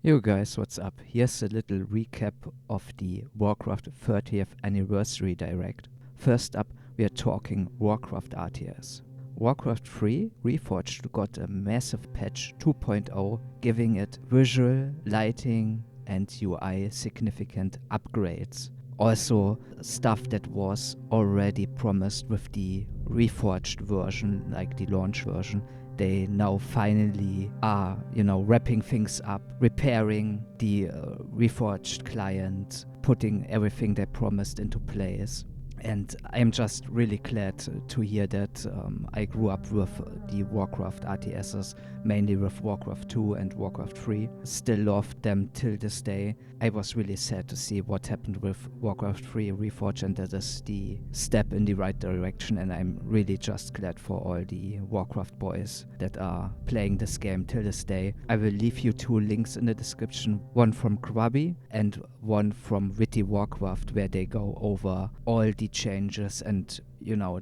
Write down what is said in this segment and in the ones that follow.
Yo guys, what's up? Here's a little recap of the Warcraft 30th Anniversary Direct. First up, we are talking Warcraft RTS. Warcraft 3 Reforged got a massive patch 2.0, giving it visual, lighting and UI significant upgrades. Also, stuff that was already promised with the Reforged version, like the launch version, they now finally are, wrapping things up, repairing the Reforged client, putting everything they promised into place. And I'm just really glad to hear that. I grew up with the Warcraft RTSs, mainly with Warcraft 2 and Warcraft 3. Still love them till this day. I was really sad to see what happened with Warcraft 3 Reforged, and that is the step in the right direction, and I'm really just glad for all the Warcraft boys that are playing this game till this day. I will leave you two links in the description, one from Grubby and one from Witty Warcraft, where they go over all the changes and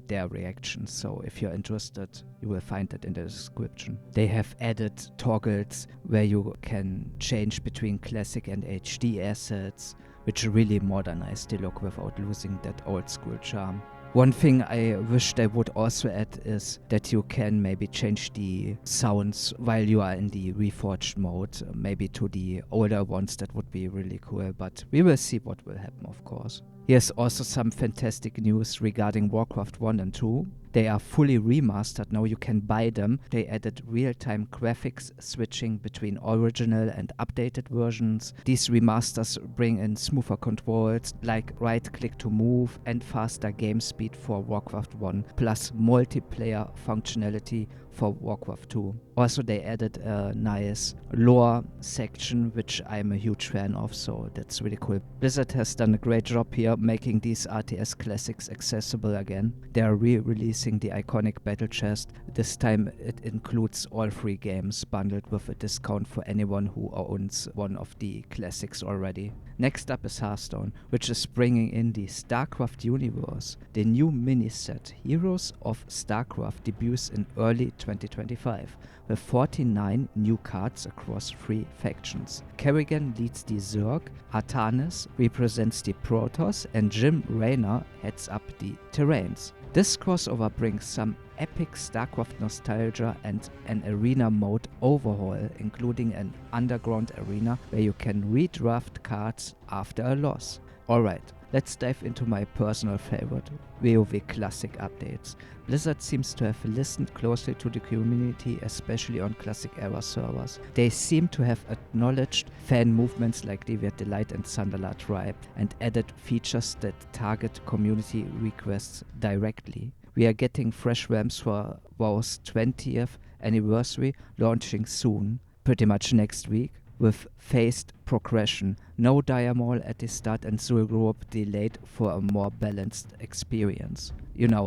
their reactions. So if you're interested, you will find that in the description. They have added toggles where you can change between classic and HD assets, which really modernize the look without losing that old school charm. One thing I wish they would also add is that you can maybe change the sounds while you are in the Reforged mode, maybe to the older ones. That would be really cool, but we will see what will happen, of course. Here's also some fantastic news regarding Warcraft 1 and 2. They are fully remastered now, you can buy them. They added real-time graphics switching between original and updated versions. These remasters bring in smoother controls like right-click to move and faster game speed for Warcraft 1, plus multiplayer functionality for Warcraft 2. Also, they added a nice lore section, which I'm a huge fan of, so that's really cool. Blizzard has done a great job here making these RTS classics accessible again. They are re-releasing the iconic battle chest. This time it includes all 3 games bundled with a discount for anyone who owns one of the classics already. Next up is Hearthstone, which is bringing in the StarCraft universe. The new mini-set Heroes of StarCraft debuts in early 2025 with 49 new cards across 3 factions. Kerrigan leads the Zerg, Artanis represents the Protoss, and Jim Raynor heads up the Terrains. This crossover brings some epic StarCraft nostalgia and an arena mode overhaul, including an underground arena where you can redraft cards after a loss. Alright, let's dive into my personal favorite, WoW Classic updates. Blizzard seems to have listened closely to the community, especially on Classic Era servers. They seem to have acknowledged fan movements like Deviant Delight and Sunderland Tribe and added features that target community requests directly. We are getting fresh ramps for WoW's 20th anniversary launching soon, pretty much next week, with phased progression, no Diamol at the start and Zul'Gurub delayed for a more balanced experience.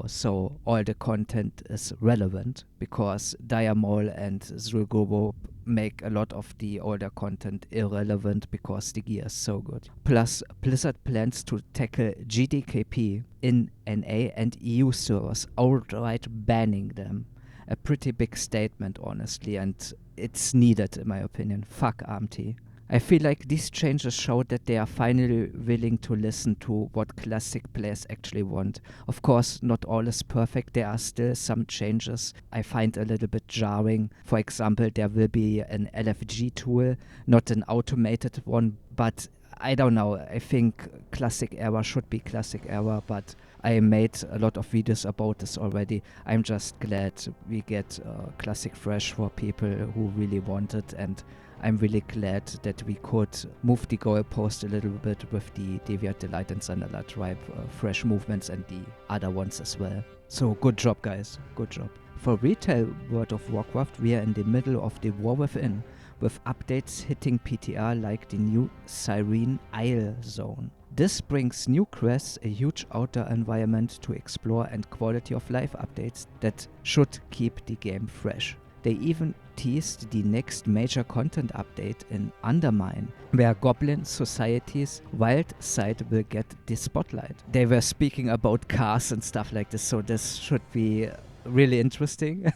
So all the content is relevant because Diamol and Zul'Gurub make a lot of the older content irrelevant because the gear is so good. Plus, Blizzard plans to tackle GDKP in NA and EU servers, outright banning them. A pretty big statement, honestly, and it's needed in my opinion. Fuck AMT. I feel like these changes show that they are finally willing to listen to what classic players actually want. Of course, not all is perfect. There are still some changes I find a little bit jarring. For example, there will be an LFG tool, not an automated one, but I don't know. I think Classic Era should be Classic Era, but I made a lot of videos about this already. I'm just glad we get Classic Fresh for people who really want it, and I'm really glad that we could move the goalpost a little bit with the Deviant Delight and Sunderland Tribe fresh movements and the other ones as well. So good job, guys. Good job. For retail World of Warcraft, we are in the middle of the War Within, with updates hitting PTR like the new Cyrene Isle zone. This brings new quests, a huge outdoor environment to explore, and quality of life updates that should keep the game fresh. They even teased the next major content update in Undermine, where Goblin Society's wild side will get the spotlight. They were speaking about cars and stuff like this, so this should be really interesting.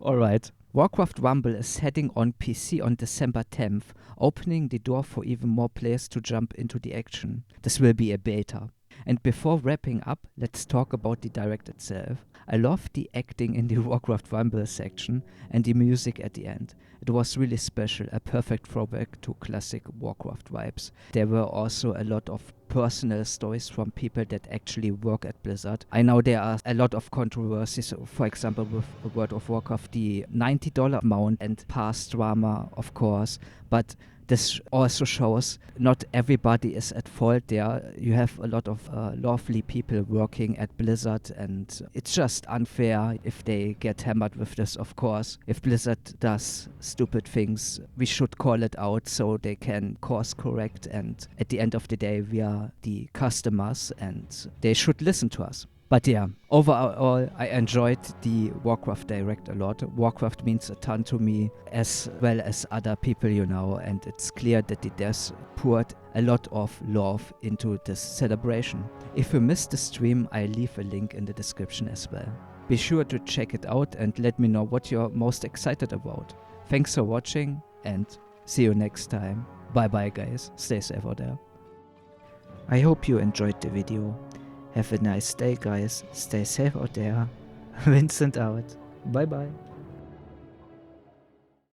Alright. Warcraft Rumble is heading on PC on December 10th, opening the door for even more players to jump into the action. This will be a beta. And before wrapping up, let's talk about the direct itself. I love the acting in the Warcraft Rumble section and the music at the end. It was really special, a perfect throwback to classic Warcraft vibes. There were also a lot of personal stories from people that actually work at Blizzard. I know there are a lot of controversies, for example with World of Warcraft, the $90 amount and past drama, of course, but this also shows not everybody is at fault there. You have a lot of lovely people working at Blizzard, and it's just unfair if they get hammered with this, of course. If Blizzard does stupid things, we should call it out so they can course correct, and at the end of the day, we are the customers and they should listen to us. But yeah, overall, I enjoyed the Warcraft Direct a lot. Warcraft means a ton to me, as well as other people, you know, and it's clear that the devs poured a lot of love into this celebration. If you missed the stream, I leave a link in the description as well. Be sure to check it out and let me know what you're most excited about. Thanks for watching and see you next time. Bye bye guys, stay safe out there. I hope you enjoyed the video. Have a nice day guys, stay safe out there. Vincent out. Bye bye.